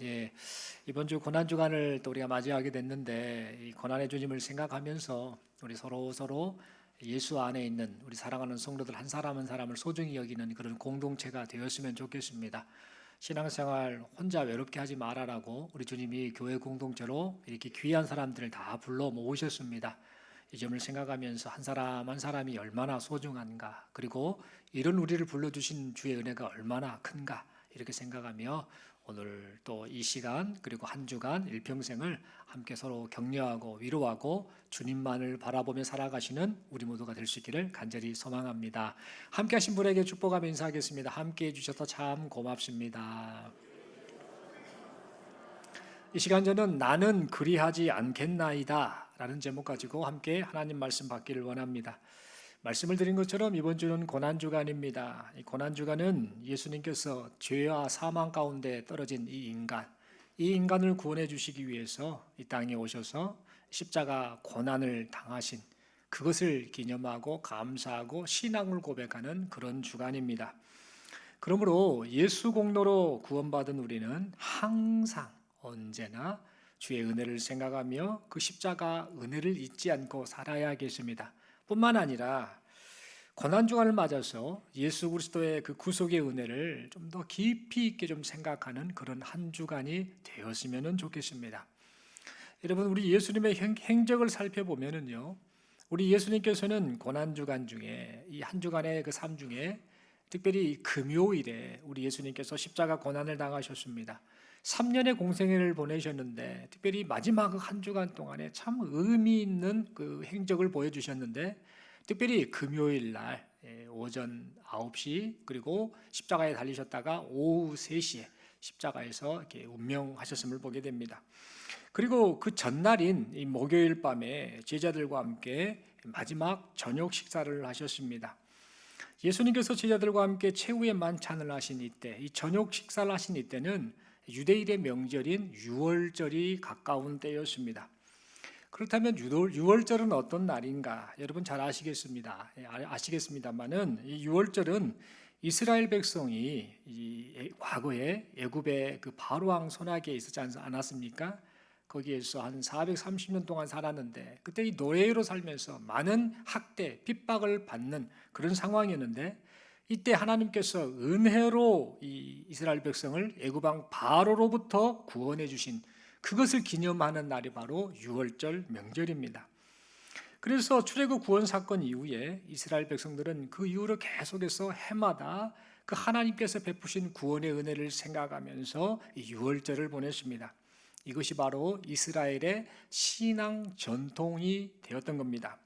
예, 이번 주 고난 주간을 또 우리가 맞이하게 됐는데 이 고난의 주님을 생각하면서 우리 서로 예수 안에 있는 우리 사랑하는 성도들 한 사람 한 사람을 소중히 여기는 그런 공동체가 되었으면 좋겠습니다. 신앙생활 혼자 외롭게 하지 말아라고 우리 주님이 교회 공동체로 이렇게 귀한 사람들을 다 불러 모으셨습니다. 이 점을 생각하면서 한 사람 한 사람이 얼마나 소중한가, 그리고 이런 우리를 불러주신 주의 은혜가 얼마나 큰가, 이렇게 생각하며 오늘 또 이 시간 그리고 한 주간 일평생을 함께 서로 격려하고 위로하고 주님만을 바라보며 살아가시는 우리 모두가 될 수 있기를 간절히 소망합니다. 함께 하신 분에게 축복하며 인사하겠습니다. 함께 해주셔서 참 고맙습니다. 이 시간 저는 나는 그리하지 않겠나이다 라는 제목 가지고 함께 하나님 말씀 받기를 원합니다. 말씀을 드린 것처럼 이번 주는 고난주간입니다. 이 고난주간은 예수님께서 죄와 사망 가운데 떨어진 이 인간을 구원해 주시기 위해서 이 땅에 오셔서 십자가 고난을 당하신 그것을 기념하고 감사하고 신앙을 고백하는 그런 주간입니다. 그러므로 예수 공로로 구원받은 우리는 항상 언제나 주의 은혜를 생각하며 그 십자가 은혜를 잊지 않고 살아야겠습니다. 뿐만 아니라 고난주간을 맞아서 예수 그리스도의 그 구속의 은혜를 좀 더 깊이 있게 좀 생각하는 그런 한 주간이 되었으면 좋겠습니다. 여러분, 우리 예수님의 행적을 살펴보면은요, 우리 예수님께서는 고난주간 중에 이 한 주간의 그 삶 중에 특별히 금요일에 우리 예수님께서 십자가 고난을 당하셨습니다. 3년의 공생애를 보내셨는데 특별히 마지막 한 주간 동안에 참 의미 있는 그 행적을 보여주셨는데, 특별히 금요일 날 오전 9시 그리고 십자가에 달리셨다가 오후 3시에 십자가에서 이렇게 운명하셨음을 보게 됩니다. 그리고 그 전날인 이 목요일 밤에 제자들과 함께 마지막 저녁 식사를 하셨습니다. 예수님께서 제자들과 함께 최후의 만찬을 하신 이때, 이 저녁 식사를 하신 이때는 유대인의 명절인 유월절이 가까운 때였습니다. 그렇다면 유월절은 어떤 날인가? 여러분 잘 아시겠습니다만은 이 유월절은 이스라엘 백성이 과거에 애굽의 그 바로왕 손아귀에 있었지 않았습니까? 거기에서 한 430년 동안 살았는데 그때 이 노예로 살면서 많은 학대, 핍박을 받는 그런 상황이었는데, 이때 하나님께서 은혜로 이 이스라엘 백성을 애굽왕 바로로부터 구원해 주신 그것을 기념하는 날이 바로 유월절 명절입니다. 그래서 출애굽 구원 사건 이후에 이스라엘 백성들은 그 이후로 계속해서 해마다 그 하나님께서 베푸신 구원의 은혜를 생각하면서 이 유월절을 보냈습니다. 이것이 바로 이스라엘의 신앙 전통이 되었던 겁니다.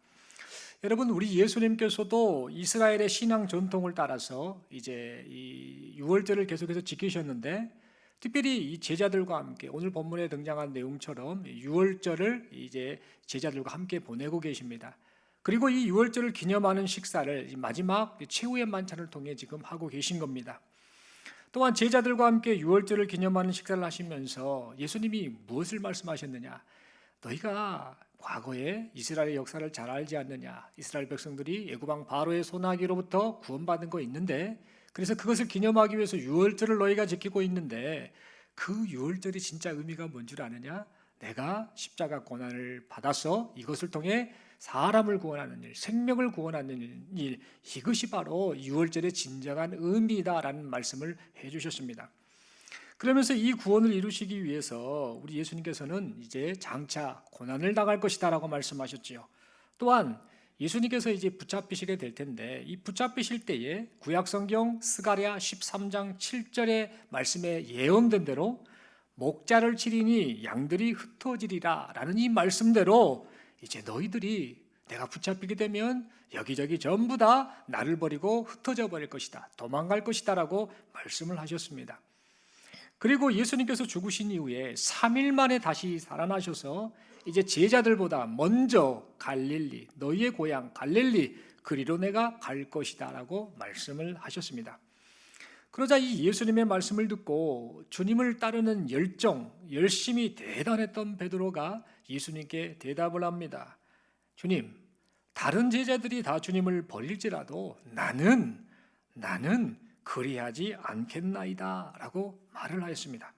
여러분, 우리 예수님께서도 이스라엘의 신앙 전통을 따라서 이제 이 유월절을 계속해서 지키셨는데, 특별히 이 제자들과 함께 오늘 본문에 등장한 내용처럼 유월절을 이제 제자들과 함께 보내고 계십니다. 그리고 이 유월절을 기념하는 식사를 마지막 최후의 만찬을 통해 지금 하고 계신 겁니다. 또한 제자들과 함께 유월절을 기념하는 식사를 하시면서 예수님이 무엇을 말씀하셨느냐? 너희가 과거에 이스라엘의 역사를 잘 알지 않느냐? 이스라엘 백성들이 애굽왕 바로의 손아귀로부터 구원받은 거 있는데, 그래서 그것을 기념하기 위해서 유월절을 너희가 지키고 있는데, 그 유월절이 진짜 의미가 뭔 줄 아느냐? 내가 십자가 고난을 받아서 이것을 통해 사람을 구원하는 일, 생명을 구원하는 일, 이것이 바로 유월절의 진정한 의미다라는 말씀을 해주셨습니다. 그러면서 이 구원을 이루시기 위해서 우리 예수님께서는 이제 장차 고난을 당할 것이다라고 말씀하셨지요. 또한 예수님께서 이제 붙잡히시게 될 텐데, 이 붙잡히실 때에 구약성경 스가랴 13장 7절의 말씀에 예언된 대로 목자를 치리니 양들이 흩어지리라 라는 이 말씀대로 이제 너희들이 내가 붙잡히게 되면 여기저기 전부 다 나를 버리고 흩어져 버릴 것이다, 도망갈 것이다 라고 말씀을 하셨습니다. 그리고 예수님께서 죽으신 이후에 3일 만에 다시 살아나셔서 이제 제자들보다 먼저 갈릴리, 너희의 고향 갈릴리 그리로 내가 갈 것이다 라고 말씀을 하셨습니다. 그러자 이 예수님의 말씀을 듣고 주님을 따르는 열심이 대단했던 베드로가 예수님께 대답을 합니다. 주님, 다른 제자들이 다 주님을 버릴지라도 나는 그리하지 않겠나이다 라고 말을 하였습니다.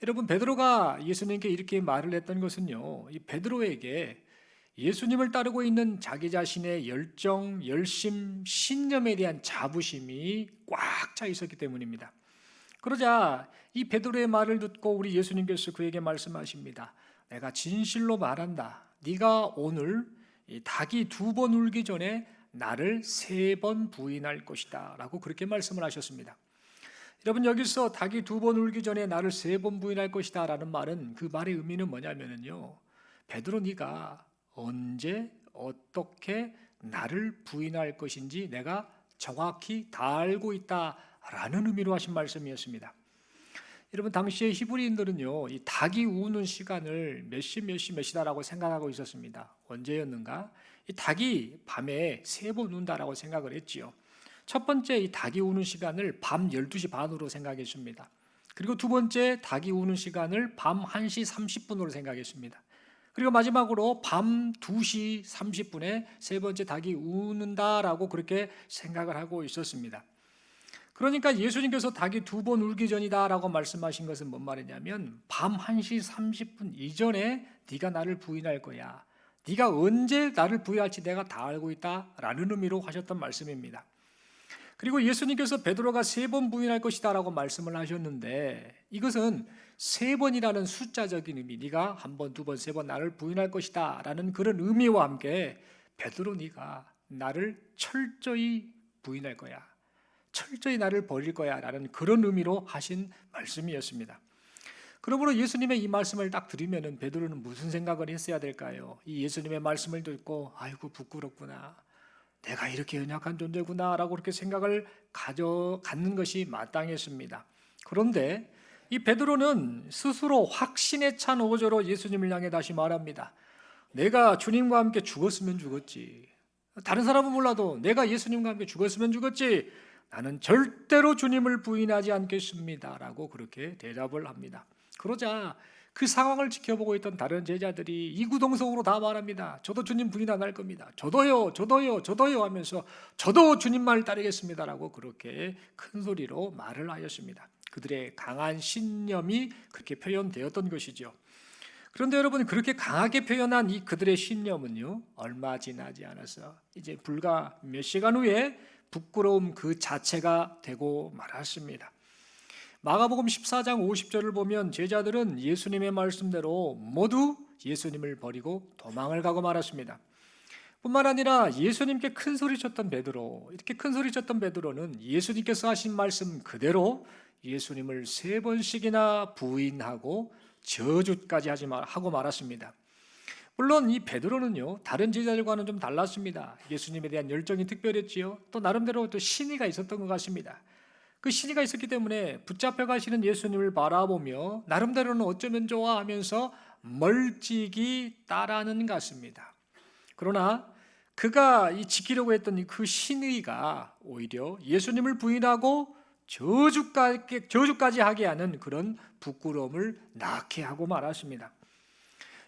여러분, 베드로가 예수님께 이렇게 말을 했던 것은요, 이 베드로에게 예수님을 따르고 있는 자기 자신의 열정, 열심, 신념에 대한 자부심이 꽉 차 있었기 때문입니다. 그러자 이 베드로의 말을 듣고 우리 예수님께서 그에게 말씀하십니다. 내가 진실로 말한다. 네가 오늘 이 닭이 2번 울기 전에 나를 3번 부인할 것이다 라고 그렇게 말씀을 하셨습니다. 여러분, 여기서 닭이 2번 울기 전에 나를 3번 부인할 것이다 라는 말은, 그 말의 의미는 뭐냐면요, 베드로, 네가 언제 어떻게 나를 부인할 것인지 내가 정확히 다 알고 있다라는 의미로 하신 말씀이었습니다. 여러분, 당시에 히브리인들은요, 이 닭이 우는 시간을 몇 시다라고 생각하고 있었습니다. 언제였는가? 이 닭이 밤에 3번 운다라고 생각을 했지요. 첫 번째, 이 닭이 우는 시간을 밤 12시 반으로 생각했습니다. 그리고 두 번째, 닭이 우는 시간을 밤 1시 30분으로 생각했습니다. 그리고 마지막으로 밤 2시 30분에 세 번째 닭이 우는다라고 그렇게 생각을 하고 있었습니다. 그러니까 예수님께서 닭이 2번 울기 전이다라고 말씀하신 것은 뭔 말이냐면, 밤 1시 30분 이전에 네가 나를 부인할 거야. 네가 언제 나를 부인할지 내가 다 알고 있다라는 의미로 하셨던 말씀입니다. 그리고 예수님께서 베드로가 3번 부인할 것이다 라고 말씀을 하셨는데, 이것은 3번이라는 숫자적인 의미, 네가 1번, 2번, 3번 나를 부인할 것이다 라는 그런 의미와 함께, 베드로, 네가 나를 철저히 부인할 거야, 철저히 나를 버릴 거야 라는 그런 의미로 하신 말씀이었습니다. 그러므로 예수님의 이 말씀을 딱 들으면 베드로는 무슨 생각을 했어야 될까요? 이 예수님의 말씀을 듣고 아이고 부끄럽구나, 내가 이렇게 연약한 존재구나 라고 그렇게 생각을 갖는 것이 마땅했습니다. 그런데 이 베드로는 스스로 확신에 찬 어조로 예수님을 향해 다시 말합니다. 내가 주님과 함께 죽었으면 죽었지, 다른 사람은 몰라도 내가 예수님과 함께 죽었으면 죽었지, 나는 절대로 주님을 부인하지 않겠습니다 라고 그렇게 대답을 합니다. 그러자 그 상황을 지켜보고 있던 다른 제자들이 이구동성으로 다 말합니다. 저도 주님 부인 안 할 겁니다. 저도요 하면서 저도 주님만을 따르겠습니다라고 그렇게 큰 소리로 말을 하였습니다. 그들의 강한 신념이 그렇게 표현되었던 것이죠. 그런데 여러분, 그렇게 강하게 표현한 이 그들의 신념은요, 얼마 지나지 않아서 이제 불과 몇 시간 후에 부끄러움 그 자체가 되고 말았습니다. 마가복음 14장 50절을 보면 제자들은 예수님의 말씀대로 모두 예수님을 버리고 도망을 가고 말았습니다. 뿐만 아니라 예수님께 큰 소리쳤던 베드로, 이렇게 큰 소리쳤던 베드로는 예수님께서 하신 말씀 그대로 예수님을 3번씩이나 부인하고 저주까지 하고 말았습니다. 물론 이 베드로는요, 다른 제자들과는 좀 달랐습니다. 예수님에 대한 열정이 특별했지요. 또 나름대로 또 신의가 있었던 것 같습니다. 그 신의가 있었기 때문에 붙잡혀 가시는 예수님을 바라보며 나름대로는 어쩌면 좋아 하면서 멀찍이 따라하는 것 같습니다. 그러나 그가 지키려고 했던 그 신의가 오히려 예수님을 부인하고 저주까지 하게 하는 그런 부끄러움을 낳게 하고 말았습니다.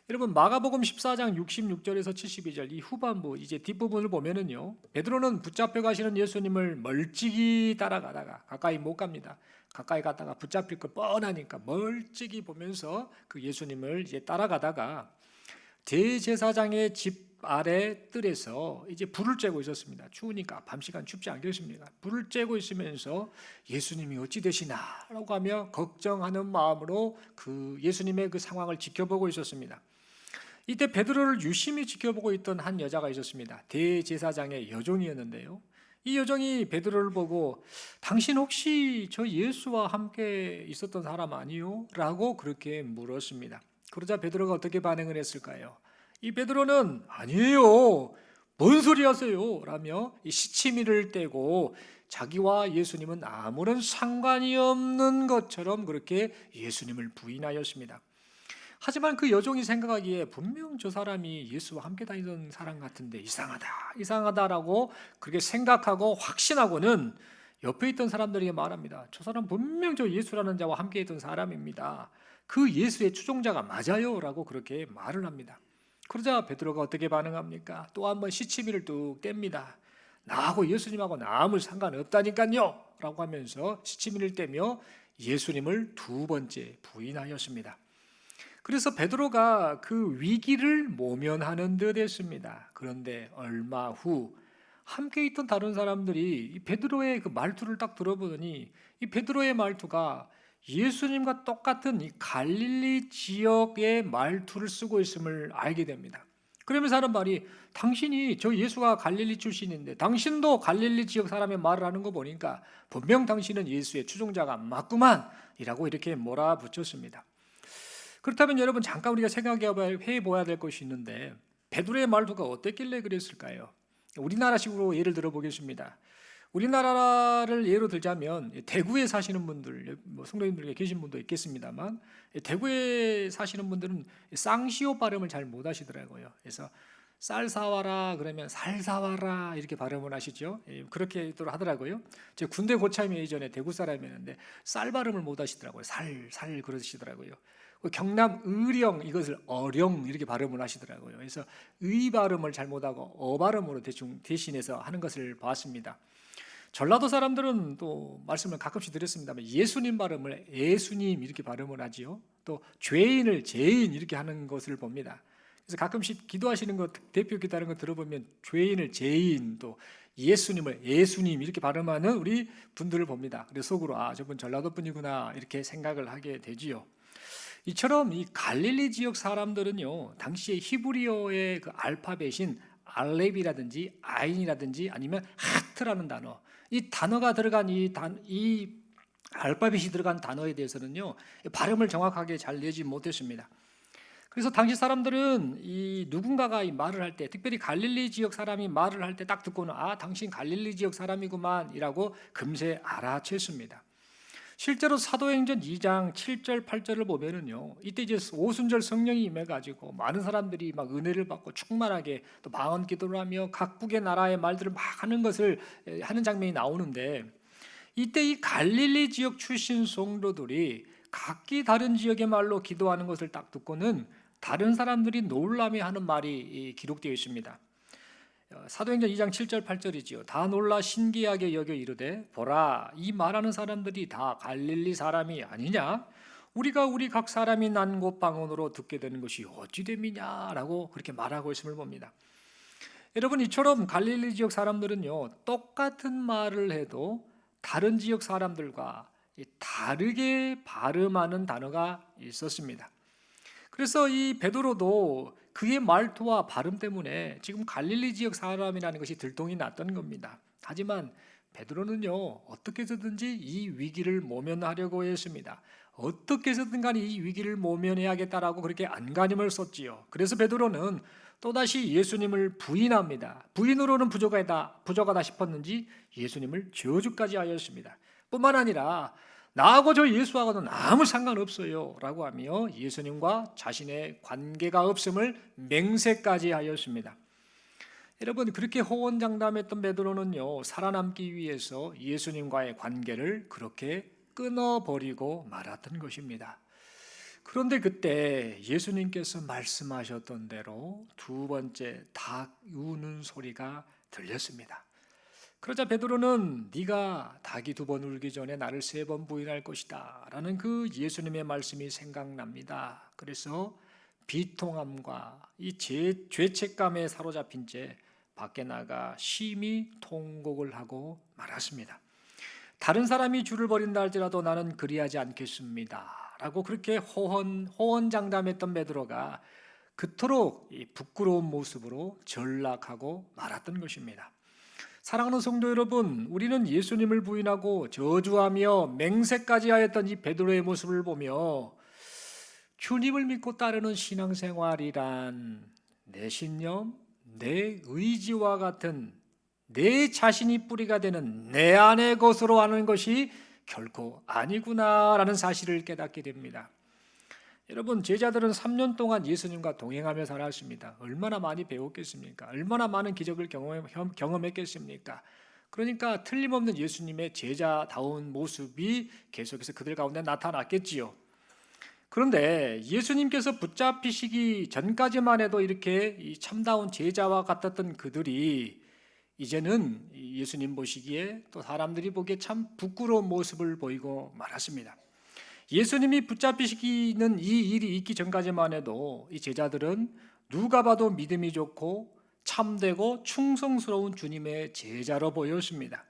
여러분, 마가복음 14장 66절에서 72절 이 후반부, 이제 뒷부분을 보면은요, 베드로는 붙잡혀 가시는 예수님을 멀찍이 따라가다가 가까이 못 갑니다. 가까이 갔다가 붙잡힐 걸 뻔하니까 멀찍이 보면서 그 예수님을 이제 따라가다가 대제사장의 집 아래 뜰에서 이제 불을 쬐고 있었습니다. 추우니까 밤시간 춥지 않겠습니까? 불을 쬐고 있으면서 예수님이 어찌 되시나라고 하며 걱정하는 마음으로 그 예수님의 그 상황을 지켜보고 있었습니다. 이때 베드로를 유심히 지켜보고 있던 한 여자가 있었습니다. 대제사장의 여종이었는데요, 이 여종이 베드로를 보고 당신 혹시 저 예수와 함께 있었던 사람 아니요? 라고 그렇게 물었습니다. 그러자 베드로가 어떻게 반응을 했을까요? 이 베드로는 아니에요, 뭔 소리 하세요? 라며 이 시치미를 떼고 자기와 예수님은 아무런 상관이 없는 것처럼 그렇게 예수님을 부인하였습니다. 하지만 그 여종이 생각하기에 분명 저 사람이 예수와 함께 다니던 사람 같은데 이상하다라고 그렇게 생각하고 확신하고는 옆에 있던 사람들에게 말합니다. 저 사람 분명 저 예수라는 자와 함께 있던 사람입니다. 그 예수의 추종자가 맞아요 라고 그렇게 말을 합니다. 그러자 베드로가 어떻게 반응합니까? 또 한번 시치미를 뚝 뗍니다. 나하고 예수님하고는 아무 상관없다니까요 라고 하면서 시치미를 떼며 예수님을 두 번째 부인하였습니다. 그래서 베드로가 그 위기를 모면하는 듯 했습니다. 그런데 얼마 후 함께 있던 다른 사람들이 이 베드로의 그 말투를 딱 들어보더니 이 베드로의 말투가 예수님과 똑같은 이 갈릴리 지역의 말투를 쓰고 있음을 알게 됩니다. 그러면서 하는 말이, 당신이, 저 예수가 갈릴리 출신인데 당신도 갈릴리 지역 사람의 말을 하는 거 보니까 분명 당신은 예수의 추종자가 맞구만 이라고 이렇게 몰아붙였습니다. 그렇다면 여러분, 잠깐 우리가 생각해 봐야 될 것이 있는데, 베드로의 말투가 어땠길래 그랬을까요? 우리나라식으로 예를 들어 보겠습니다. 우리나라를 예로 들자면 대구에 사시는 분들, 성도님들 중에 계신 분도 있겠습니다만, 대구에 사시는 분들은 쌍시오 발음을 잘 못 하시더라고요. 그래서 쌀 사와라 그러면 살 사와라 이렇게 발음을 하시죠. 그렇게 또 하더라고요. 제 군대 고참이 예전에 대구 사람이었는데 쌀 발음을 못 하시더라고요. 살 그러시더라고요. 경남 의령, 이것을 어령 이렇게 발음을 하시더라고요. 그래서 의 발음을 잘 못하고 어 발음으로 대충 대신해서 하는 것을 봤습니다. 전라도 사람들은 또 말씀을 가끔씩 드렸습니다만 예수님 발음을 예수님 이렇게 발음을 하지요. 또 죄인을 죄인 이렇게 하는 것을 봅니다. 그래서 가끔씩 기도하시는 거, 대표 기도하는 거 들어보면 죄인을 죄인, 또 예수님을 예수님 이렇게 발음하는 우리 분들을 봅니다. 그래서 속으로 저분 전라도 분이구나 이렇게 생각을 하게 되지요. 이처럼 이 갈릴리 지역 사람들은요, 당시에 히브리어의 그 알파벳인 알렙이라든지 아인이라든지 아니면 하트라는 단어, 이 단어가 들어간 이 알파벳이 들어간 단어에 대해서는요, 발음을 정확하게 잘 내지 못했습니다. 그래서 당시 사람들은 이 누군가가 이 말을 할 때, 특별히 갈릴리 지역 사람이 말을 할 때 딱 듣고는 당신 갈릴리 지역 사람이구만이라고 금세 알아챘습니다. 실제로 사도행전 2장 7절 8절을 보면은요, 이때 이제 오순절 성령이 임해가지고 많은 사람들이 막 은혜를 받고 충만하게 또 방언 기도를 하며 각국의 나라의 말들을 막 하는 것을 하는 장면이 나오는데, 이때 이 갈릴리 지역 출신 성도들이 각기 다른 지역의 말로 기도하는 것을 딱 듣고는 다른 사람들이 놀라매하는 말이 기록되어 있습니다. 사도행전 2장 7절 8절이지요. 다 놀라 신기하게 여겨 이르되, 보라, 이 말하는 사람들이 다 갈릴리 사람이 아니냐? 우리가 우리 각 사람이 난 곳 방언으로 듣게 되는 것이 어찌 됨이냐라고 그렇게 말하고 있음을 봅니다. 여러분, 이처럼 갈릴리 지역 사람들은요, 똑같은 말을 해도 다른 지역 사람들과 다르게 발음하는 단어가 있었습니다. 그래서 이 베드로도 그의 말투와 발음 때문에 지금 갈릴리 지역 사람이라는 것이 들통이 났던 겁니다. 하지만 베드로는요, 어떻게 해서든지 이 위기를 모면하려고 했습니다. 어떻게 해서든 간에 이 위기를 모면해야겠다라고 그렇게 안간힘을 썼지요. 그래서 베드로는 또다시 예수님을 부인합니다. 부인으로는 부족하다 싶었는지 예수님을 저주까지 하였습니다. 뿐만 아니라 나하고 저 예수하고는 아무 상관없어요 라고 하며 예수님과 자신의 관계가 없음을 맹세까지 하였습니다. 여러분, 그렇게 호언장담했던 베드로는요, 살아남기 위해서 예수님과의 관계를 그렇게 끊어버리고 말았던 것입니다. 그런데 그때 예수님께서 말씀하셨던 대로 두 번째 닭 우는 소리가 들렸습니다. 그러자 베드로는 네가 닭이 두 번 울기 전에 나를 세 번 부인할 것이다 라는 그 예수님의 말씀이 생각납니다. 그래서 비통함과 이 죄책감에 사로잡힌 채 밖에 나가 심히 통곡을 하고 말았습니다. 다른 사람이 주를 버린다 할지라도 나는 그리하지 않겠습니다 라고 그렇게 호언장담했던 베드로가 그토록 부끄러운 모습으로 전락하고 말았던 것입니다. 사랑하는 성도 여러분, 우리는 예수님을 부인하고 저주하며 맹세까지 하였던 이 베드로의 모습을 보며 주님을 믿고 따르는 신앙생활이란 내 신념, 내 의지와 같은 내 자신이 뿌리가 되는 내 안의 것으로 하는 것이 결코 아니구나라는 사실을 깨닫게 됩니다. 여러분, 제자들은 3년 동안 예수님과 동행하며 살았습니다. 얼마나 많이 배웠겠습니까? 얼마나 많은 기적을 경험했겠습니까? 그러니까 틀림없는 예수님의 제자다운 모습이 계속해서 그들 가운데 나타났겠지요. 그런데 예수님께서 붙잡히시기 전까지만 해도 이렇게 이 참다운 제자와 같았던 그들이 이제는 예수님 보시기에 또 사람들이 보기에 참 부끄러운 모습을 보이고 말았습니다. 예수님이 붙잡히시는 이 일이 있기 전까지만 해도 이 제자들은 누가 봐도 믿음이 좋고 참되고 충성스러운 주님의 제자로 보였습니다.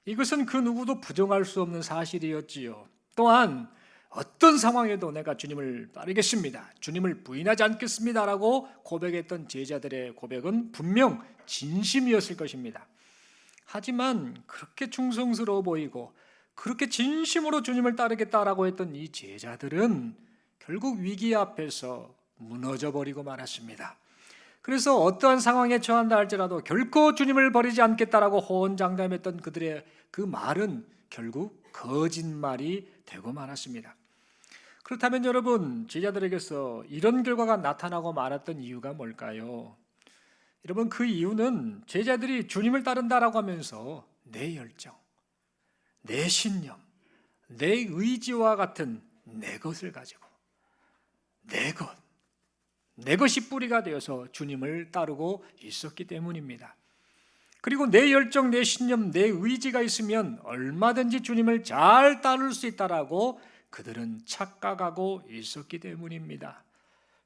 이것은 그 누구도 부정할 수 없는 사실이었지요. 또한 어떤 상황에도 내가 주님을 따르겠습니다, 주님을 부인하지 않겠습니다라고 고백했던 제자들의 고백은 분명 진심이었을 것입니다. 하지만 그렇게 충성스러워 보이고 그렇게 진심으로 주님을 따르겠다라고 했던 이 제자들은 결국 위기 앞에서 무너져 버리고 말았습니다. 그래서 어떠한 상황에 처한다 할지라도 결코 주님을 버리지 않겠다라고 호언장담했던 그들의 그 말은 결국 거짓말이 되고 말았습니다. 그렇다면 여러분, 제자들에게서 이런 결과가 나타나고 말았던 이유가 뭘까요? 여러분, 그 이유는 제자들이 주님을 따른다라고 하면서 내 열정, 내 신념, 내 의지와 같은 내 것을 가지고 내 것이 뿌리가 되어서 주님을 따르고 있었기 때문입니다. 그리고 내 열정, 내 신념, 내 의지가 있으면 얼마든지 주님을 잘 따를 수 있다라고 그들은 착각하고 있었기 때문입니다.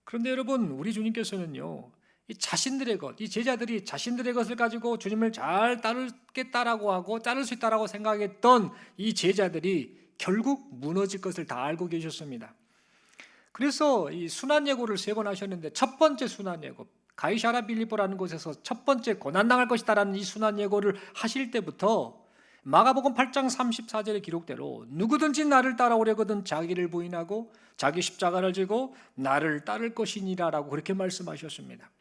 그런데 여러분, 우리 주님께서는요, 이 자신들의 것, 이 제자들이 자신들의 것을 가지고 주님을 잘 따르겠다라고 하고 따를 수 있다라고 생각했던 이 제자들이 결국 무너질 것을 다 알고 계셨습니다. 그래서 이 순환 예고를 3번 하셨는데, 첫 번째 순환 예고, 가이사랴 빌립보라는 곳에서 첫 번째 고난당할 것이다라는 이 순환 예고를 하실 때부터 마가복음 8장 34절의 기록대로 누구든지 나를 따라오려거든 자기를 부인하고 자기 십자가를 지고 나를 따를 것이니라라고 그렇게 말씀하셨습니다.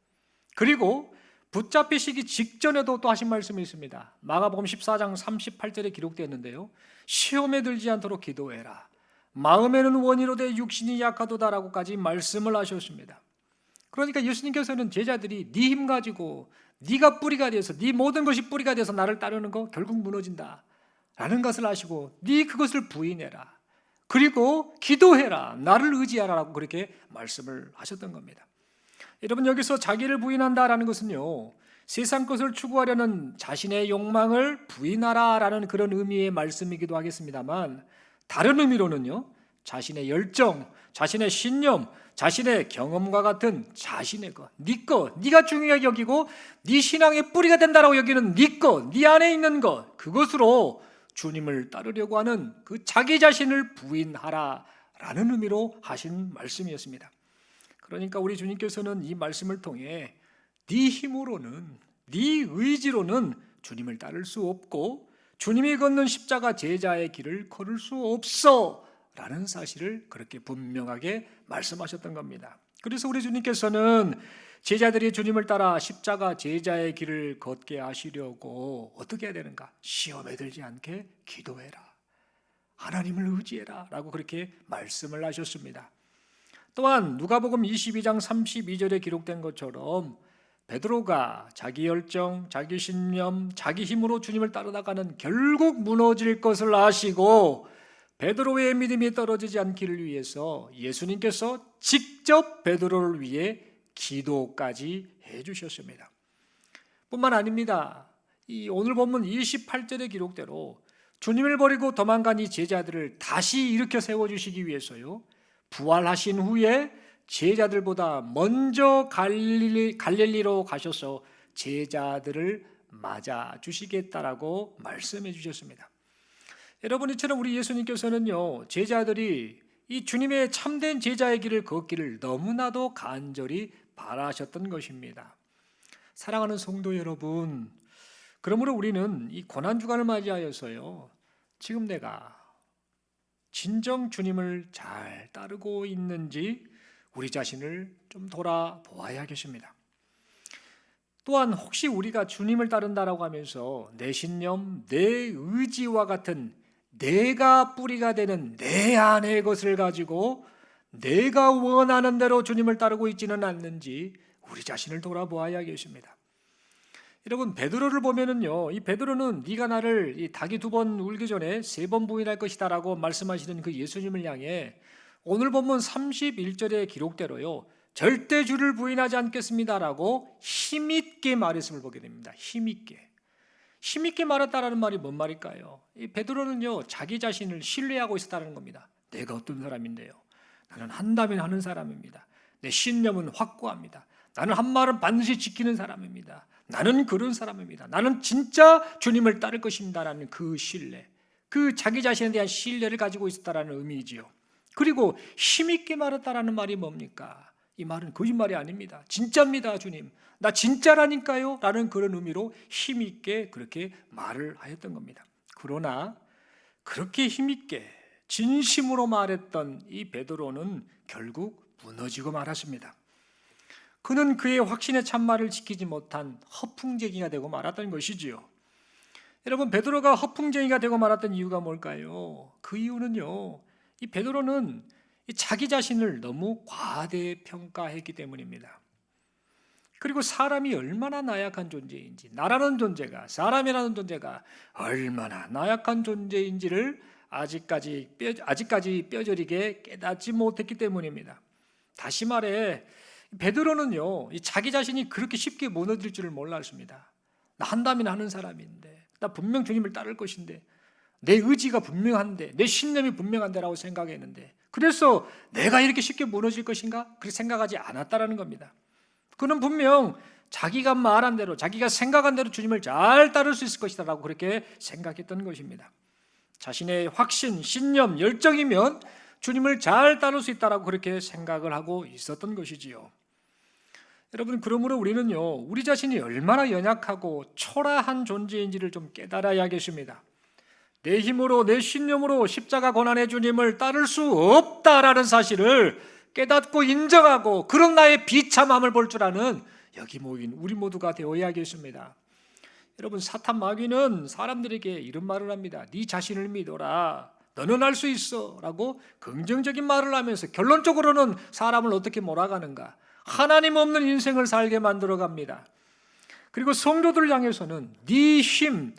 그리고 붙잡히시기 직전에도 또 하신 말씀이 있습니다. 마가복음 14장 38절에 기록되어 있는데요, 시험에 들지 않도록 기도해라, 마음에는 원이로되 육신이 약하도다라고까지 말씀을 하셨습니다. 그러니까 예수님께서는 제자들이 네 힘 가지고 네가 뿌리가 돼서 네 모든 것이 뿌리가 돼서 나를 따르는 거 결국 무너진다 라는 것을 아시고 네 그것을 부인해라, 그리고 기도해라, 나를 의지하라 라고 그렇게 말씀을 하셨던 겁니다. 여러분, 여기서 자기를 부인한다라는 것은요, 세상 것을 추구하려는 자신의 욕망을 부인하라 라는 그런 의미의 말씀이기도 하겠습니다만, 다른 의미로는요, 자신의 열정, 자신의 신념, 자신의 경험과 같은 자신의 것, 네 것, 네가 중요하게 여기고 네 신앙의 뿌리가 된다라고 여기는 네 것, 네 안에 있는 것, 그것으로 주님을 따르려고 하는 그 자기 자신을 부인하라 라는 의미로 하신 말씀이었습니다. 그러니까 우리 주님께서는 이 말씀을 통해 네 힘으로는, 네 의지로는 주님을 따를 수 없고 주님이 걷는 십자가 제자의 길을 걸을 수 없어 라는 사실을 그렇게 분명하게 말씀하셨던 겁니다. 그래서 우리 주님께서는 제자들이 주님을 따라 십자가 제자의 길을 걷게 하시려고 어떻게 해야 되는가? 시험에 들지 않게 기도해라, 하나님을 의지해라 라고 그렇게 말씀을 하셨습니다. 또한 누가복음 22장 32절에 기록된 것처럼 베드로가 자기 열정, 자기 신념, 자기 힘으로 주님을 따르다가는 결국 무너질 것을 아시고 베드로의 믿음이 떨어지지 않기를 위해서 예수님께서 직접 베드로를 위해 기도까지 해주셨습니다. 뿐만 아닙니다. 이 오늘 본문 28절의 기록대로 주님을 버리고 도망간 이 제자들을 다시 일으켜 세워주시기 위해서요, 부활하신 후에 제자들보다 먼저 갈릴리로 가셔서 제자들을 맞아 주시겠다라고 말씀해 주셨습니다. 여러분, 이처럼 우리 예수님께서는요, 제자들이 이 주님의 참된 제자의 길을 걷기를 너무나도 간절히 바라셨던 것입니다. 사랑하는 성도 여러분, 그러므로 우리는 이 고난주간을 맞이하여서요, 지금 내가 진정 주님을 잘 따르고 있는지 우리 자신을 좀 돌아보아야겠습니다. 또한 혹시 우리가 주님을 따른다라고 하면서 내 신념, 내 의지와 같은 내가 뿌리가 되는 내 안의 것을 가지고 내가 원하는 대로 주님을 따르고 있지는 않는지 우리 자신을 돌아보아야겠습니다. 여러분, 베드로를 보면은요, 이 베드로는 네가 나를 이 닭이 2번 울기 전에 3번 부인할 것이다라고 말씀하시는 그 예수님을 향해 오늘 본문 31절의 기록대로요, 절대 주를 부인하지 않겠습니다라고 힘있게 말했음을 보게 됩니다. 힘있게 말했다라는 말이 뭔 말일까요? 이 베드로는요, 자기 자신을 신뢰하고 있었다는 겁니다. 내가 어떤 사람인데요? 나는 한다면 하는 사람입니다. 내 신념은 확고합니다. 나는 한 말은 반드시 지키는 사람입니다. 나는 그런 사람입니다. 나는 진짜 주님을 따를 것입니다라는 그 신뢰, 그 자기 자신에 대한 신뢰를 가지고 있었다라는 의미이지요. 그리고 힘있게 말했다라는 말이 뭡니까? 이 말은 거짓말이 아닙니다. 진짜입니다, 주님. 나 진짜라니까요? 라는 그런 의미로 힘있게 그렇게 말을 하였던 겁니다. 그러나 그렇게 힘있게 진심으로 말했던 이 베드로는 결국 무너지고 말았습니다. 그는 그의 확신의 참말을 지키지 못한 허풍쟁이가 되고 말았던 것이지요. 여러분, 베드로가 허풍쟁이가 되고 말았던 이유가 뭘까요? 그 이유는요, 이 베드로는 자기 자신을 너무 과대평가했기 때문입니다. 그리고 사람이 얼마나 나약한 존재인지, 나라는 존재가, 사람이라는 존재가 얼마나 나약한 존재인지를 아직까지 뼈저리게 깨닫지 못했기 때문입니다. 다시 말해 베드로는요, 자기 자신이 그렇게 쉽게 무너질 줄을 몰랐습니다. 나 한다면 하는 사람인데, 나 분명 주님을 따를 것인데, 내 의지가 분명한데, 내 신념이 분명한데라고 생각했는데, 그래서 내가 이렇게 쉽게 무너질 것인가? 그렇게 생각하지 않았다라는 겁니다. 그는 분명 자기가 말한 대로, 자기가 생각한 대로 주님을 잘 따를 수 있을 것이다라고 그렇게 생각했던 것입니다. 자신의 확신, 신념, 열정이면 주님을 잘 따를 수 있다라고 그렇게 생각을 하고 있었던 것이지요. 여러분, 그러므로 우리는요, 우리 자신이 얼마나 연약하고 초라한 존재인지를 좀 깨달아야겠습니다. 내 힘으로, 내 신념으로 십자가 고난의 주님을 따를 수 없다라는 사실을 깨닫고 인정하고 그런 나의 비참함을 볼 줄 아는 여기 모인 우리 모두가 되어야겠습니다. 여러분, 사탄 마귀는 사람들에게 이런 말을 합니다. 네 자신을 믿어라, 너는 할 수 있어 라고 긍정적인 말을 하면서 결론적으로는 사람을 어떻게 몰아가는가, 하나님 없는 인생을 살게 만들어 갑니다. 그리고 성도들을 향해서는 네 힘,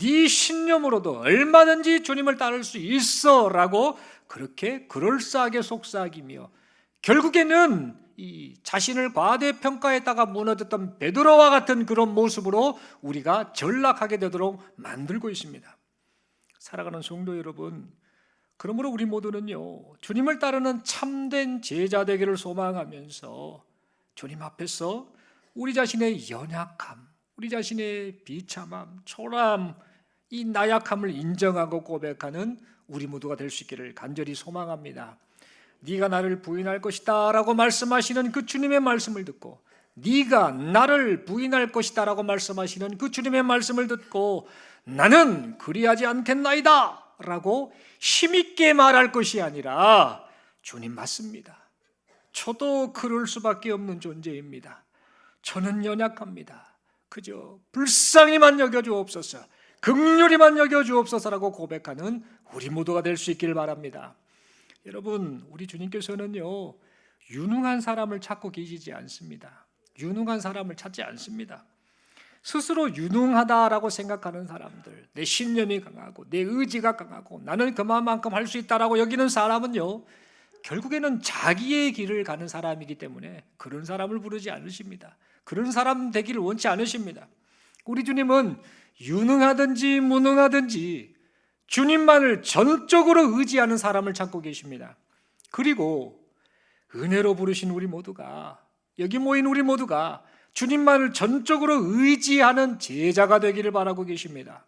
네 신념으로도 얼마든지 주님을 따를 수 있어 라고 그렇게 그럴싸하게 속삭이며, 결국에는 이 자신을 과대평가했다가 무너졌던 베드로와 같은 그런 모습으로 우리가 전락하게 되도록 만들고 있습니다. 사랑하는 성도 여러분, 그러므로 우리 모두는요, 주님을 따르는 참된 제자 되기를 소망하면서 주님 앞에서 우리 자신의 연약함, 우리 자신의 비참함, 초라함, 이 나약함을 인정하고 고백하는 우리 모두가 될 수 있기를 간절히 소망합니다. 네가 나를 부인할 것이다 라고 말씀하시는 그 주님의 말씀을 듣고, 네가 나를 부인할 것이다 라고 말씀하시는 그 주님의 말씀을 듣고 나는 그리하지 않겠나이다 라고 힘있게 말할 것이 아니라, 주님 맞습니다. 저도 그럴 수밖에 없는 존재입니다. 저는 연약합니다. 그저 불쌍히만 여겨주옵소서, 긍휼히만 여겨주옵소서라고 고백하는 우리 모두가 될 수 있기를 바랍니다. 여러분, 우리 주님께서는요, 유능한 사람을 찾고 계시지 않습니다. 유능한 사람을 찾지 않습니다. 스스로 유능하다라고 생각하는 사람들, 내 신념이 강하고 내 의지가 강하고 나는 그만큼 할 수 있다라고 여기는 사람은요, 결국에는 자기의 길을 가는 사람이기 때문에 그런 사람을 부르지 않으십니다. 그런 사람 되기를 원치 않으십니다. 우리 주님은 유능하든지 무능하든지 주님만을 전적으로 의지하는 사람을 찾고 계십니다. 그리고 은혜로 부르신 우리 모두가, 여기 모인 우리 모두가 주님만을 전적으로 의지하는 제자가 되기를 바라고 계십니다.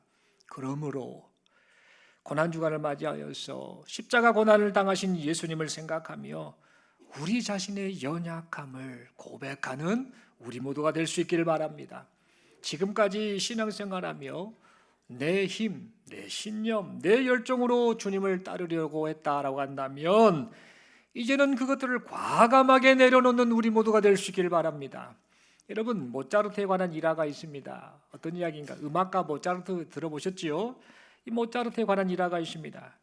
그러므로 고난주간을 맞이하여서 십자가 고난을 당하신 예수님을 생각하며 우리 자신의 연약함을 고백하는 우리 모두가 될 수 있기를 바랍니다. 지금까지 신앙생활하며 내 힘, 내 신념, 내 열정으로 주님을 따르려고 했다라고 한다면 이제는 그것들을 과감하게 내려놓는 우리 모두가 될 수 있기를 바랍니다. 여러분, 모차르트에 관한 일화가 있습니다. 어떤 이야기인가? 음악가 모차르트 들어보셨지요? 이 모차르트에 관한 일화가 있습니다.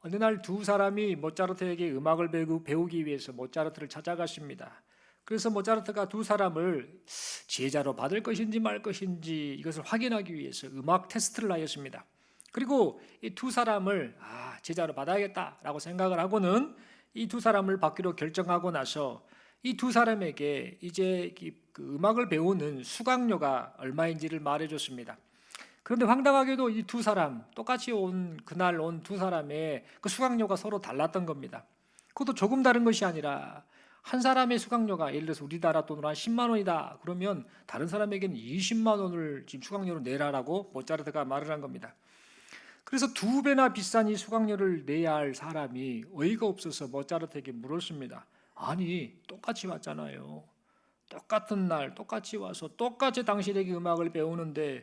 어느 날 두 사람이 모차르트에게 음악을 배우기 위해서 모차르트를 찾아갔습니다. 그래서 모차르트가 두 사람을 제자로 받을 것인지 말 것인지 이것을 확인하기 위해서 음악 테스트를 하였습니다. 그리고 이 두 사람을 제자로 받아야겠다라고 생각을 하고는 이 두 사람을 받기로 결정하고 나서 이 두 사람에게 이제 그 음악을 배우는 수강료가 얼마인지를 말해줬습니다. 그런데 황당하게도 이 두 사람, 똑같이 그날 온 두 사람의 그 수강료가 서로 달랐던 겁니다. 그것도 조금 다른 것이 아니라 한 사람의 수강료가 예를 들어서 우리나라 돈으로 한 10만 원이다. 그러면 다른 사람에게는 20만 원을 지금 수강료로 내라라고 모차르트가 말을 한 겁니다. 그래서 두 배나 비싼 이 수강료를 내야 할 사람이 어이가 없어서 모차르트에게 물었습니다. 아니, 똑같이 왔잖아요. 똑같은 날 똑같이 와서 똑같이 당신에게 음악을 배우는데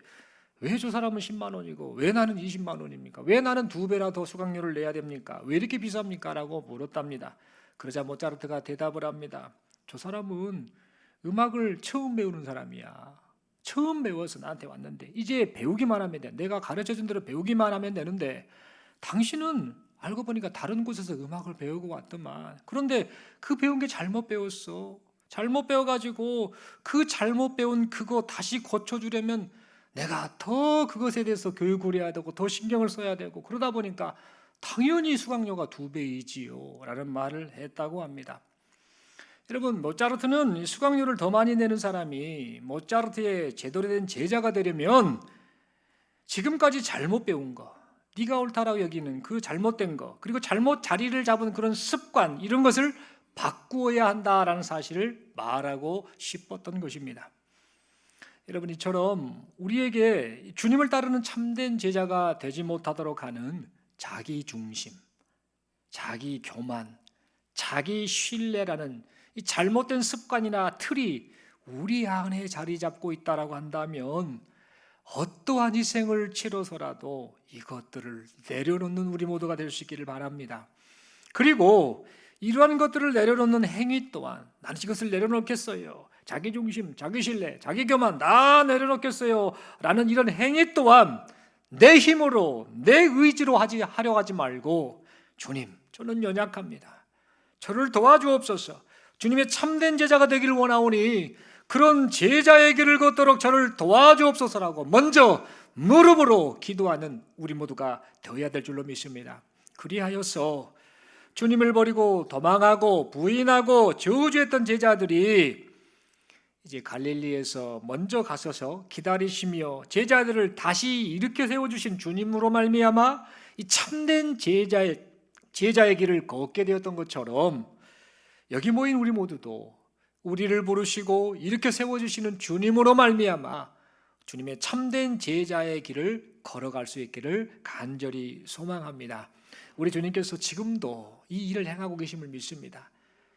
왜 저 사람은 10만 원이고 왜 나는 20만 원입니까? 왜 나는 두 배나 더 수강료를 내야 됩니까? 왜 이렇게 비쌉니까? 라고 물었답니다. 그러자 모차르트가 대답을 합니다. 저 사람은 음악을 처음 배우는 사람이야. 처음 배워서 나한테 왔는데 이제 배우기만 하면 돼. 내가 가르쳐준 대로 배우기만 하면 되는데 당신은 알고 보니까 다른 곳에서 음악을 배우고 왔더만. 그런데 그 배운 게 잘못 배웠어. 잘못 배워가지고 그 잘못 배운 그거 다시 고쳐주려면 내가 더 그것에 대해서 교육을 해야 되고 더 신경을 써야 되고 그러다 보니까 당연히 수강료가 2배이지요 라는 말을 했다고 합니다. 여러분, 모차르트는 수강료를 더 많이 내는 사람이 모차르트의 제대로 된 제자가 되려면 지금까지 잘못 배운 거, 네가 옳다라고 여기는 그 잘못된 거, 그리고 잘못 자리를 잡은 그런 습관, 이런 것을 바꾸어야 한다라는 사실을 말하고 싶었던 것입니다. 여러분, 이처럼 우리에게 주님을 따르는 참된 제자가 되지 못하도록 하는 자기 중심, 자기 교만, 자기 신뢰라는 이 잘못된 습관이나 틀이 우리 안에 자리 잡고 있다라고 한다면 어떠한 희생을 치러서라도 이것들을 내려놓는 우리 모두가 될 수 있기를 바랍니다. 그리고 이러한 것들을 내려놓는 행위 또한 나는 이것을 내려놓겠어요. 자기 중심, 자기 신뢰, 자기 교만 다 내려놓겠어요 라는 이런 행위 또한 내 힘으로 내 의지로 하려 하지 말고 주님, 저는 연약합니다. 저를 도와주옵소서. 주님의 참된 제자가 되기를 원하오니 그런 제자의 길을 걷도록 저를 도와주옵소서라고 먼저 무릎으로 기도하는 우리 모두가 되어야 될 줄로 믿습니다. 그리하여서 주님을 버리고 도망하고 부인하고 저주했던 제자들이 이제 갈릴리에서 먼저 가서서 기다리시며 제자들을 다시 일으켜 세워주신 주님으로 말미암아 이 참된 제자의 길을 걷게 되었던 것처럼 여기 모인 우리 모두도 우리를 부르시고 일으켜 세워주시는 주님으로 말미암아 주님의 참된 제자의 길을 걸어갈 수 있기를 간절히 소망합니다. 우리 주님께서 지금도 이 일을 행하고 계심을 믿습니다.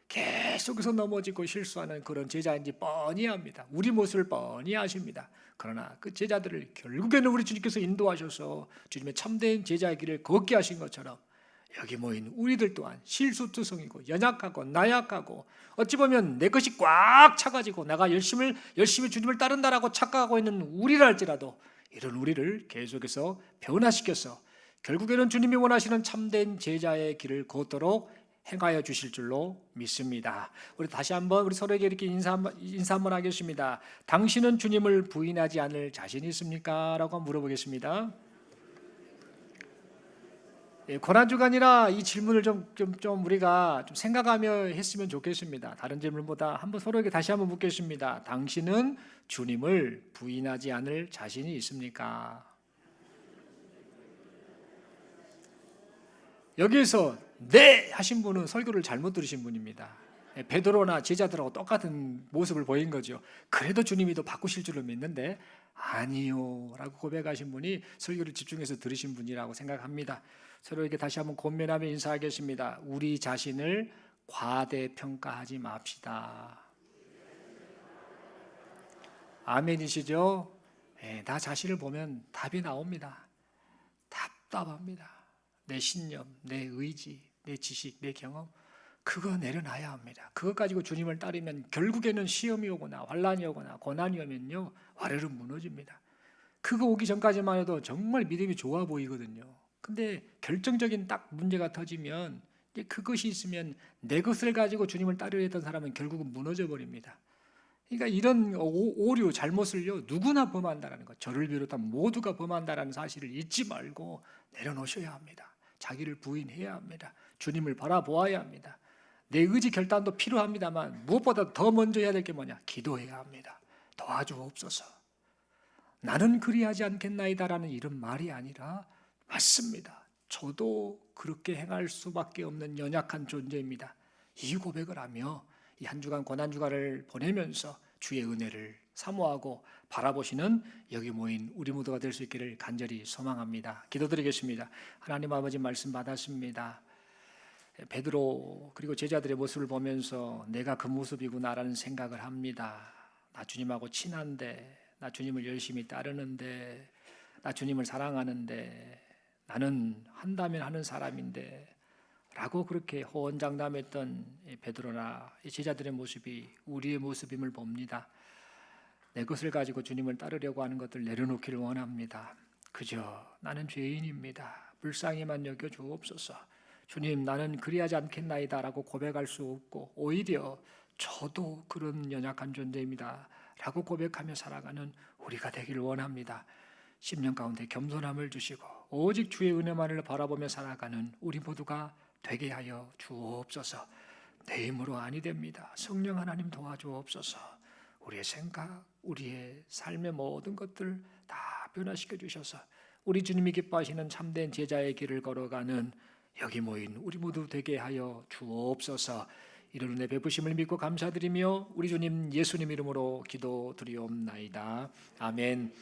계속해서 넘어지고 실수하는 그런 제자인지 뻔히 합니다. 우리 모습을 뻔히 아십니다. 그러나 그 제자들을 결국에는 우리 주님께서 인도하셔서 주님의 참된 제자의 길을 걷게 하신 것처럼 여기 모인 우리들 또한 실수투성이고 연약하고 나약하고 어찌 보면 내 것이 꽉 차가지고 내가 열심히 주님을 따른다라고 착각하고 있는 우리랄지라도 이런 우리를 계속해서 변화시켜서 결국에는 주님이 원하시는 참된 제자의 길을 걷도록 행하여 주실 줄로 믿습니다. 우리 다시 한번 우리 서로에게 이렇게 인사 한번 하겠습니다. 당신은 주님을 부인하지 않을 자신이 있습니까? 라고 물어보겠습니다. 고난주간이라 이 질문을 좀 우리가 좀 생각하며 했으면 좋겠습니다. 다른 질문보다 한번 서로에게 다시 한번 묻겠습니다. 당신은 주님을 부인하지 않을 자신이 있습니까? 여기에서 네 하신 분은 설교를 잘못 들으신 분입니다. 베드로나 제자들하고 똑같은 모습을 보인 거죠. 그래도 주님이 더 바꾸실 줄로 믿는데 아니요 라고 고백하신 분이 설교를 집중해서 들으신 분이라고 생각합니다. 서로에게 다시 한번 권면하며 인사하겠습니다. 우리 자신을 과대평가하지 맙시다. 아멘이시죠? 나 자신을 보면 답이 나옵니다. 답답합니다. 내 신념, 내 의지, 내 지식, 내 경험 그거 내려놔야 합니다. 그것 가지고 주님을 따르면 결국에는 시험이 오거나 환난이 오거나 고난이 오면요 와르르 무너집니다. 그거 오기 전까지만 해도 정말 믿음이 좋아 보이거든요. 근데 결정적인 딱 문제가 터지면 그것이 있으면 내 것을 가지고 주님을 따르려 했던 사람은 결국은 무너져 버립니다. 그러니까 이런 오류, 잘못을요 누구나 범한다라는 것, 저를 비롯한 모두가 범한다라는 사실을 잊지 말고 내려놓으셔야 합니다. 자기를 부인해야 합니다. 주님을 바라보아야 합니다. 내 의지 결단도 필요합니다만 무엇보다 더 먼저 해야 될 게 뭐냐? 기도해야 합니다. 도와주옵소서. 나는 그리하지 않겠나이다라는 이런 말이 아니라 맞습니다. 저도 그렇게 행할 수밖에 없는 연약한 존재입니다. 이 고백을 하며 이 한 주간 고난 주간을 보내면서 주의 은혜를 사모하고 바라보시는 여기 모인 우리 모두가 될 수 있기를 간절히 소망합니다. 기도드리겠습니다. 하나님 아버지 말씀 받았습니다. 베드로 그리고 제자들의 모습을 보면서 내가 그 모습이구나라는 생각을 합니다. 나 주님하고 친한데, 나 주님을 열심히 따르는데, 나 주님을 사랑하는데, 나는 한다면 하는 사람인데 라고 그렇게 호언장담했던 베드로나 제자들의 모습이 우리의 모습임을 봅니다. 내 것을 가지고 주님을 따르려고 하는 것들 내려놓기를 원합니다. 그저 나는 죄인입니다. 불쌍히만 여겨 주옵소서. 주님, 나는 그리하지 않겠나이다 라고 고백할 수 없고 오히려 저도 그런 연약한 존재입니다 라고 고백하며 살아가는 우리가 되기를 원합니다. 10년 가운데 겸손함을 주시고 오직 주의 은혜만을 바라보며 살아가는 우리 모두가 되게 하여 주옵소서. 내 힘으로 아니 됩니다. 성령 하나님 도와주옵소서. 우리의 생각, 우리의 삶의 모든 것들 다 변화시켜 주셔서 우리 주님이 기뻐하시는 참된 제자의 길을 걸어가는 여기 모인 우리 모두 되게 하여 주옵소서. 이런 은혜 베푸심을 믿고 감사드리며 우리 주님 예수님 이름으로 기도드리옵나이다. 아멘.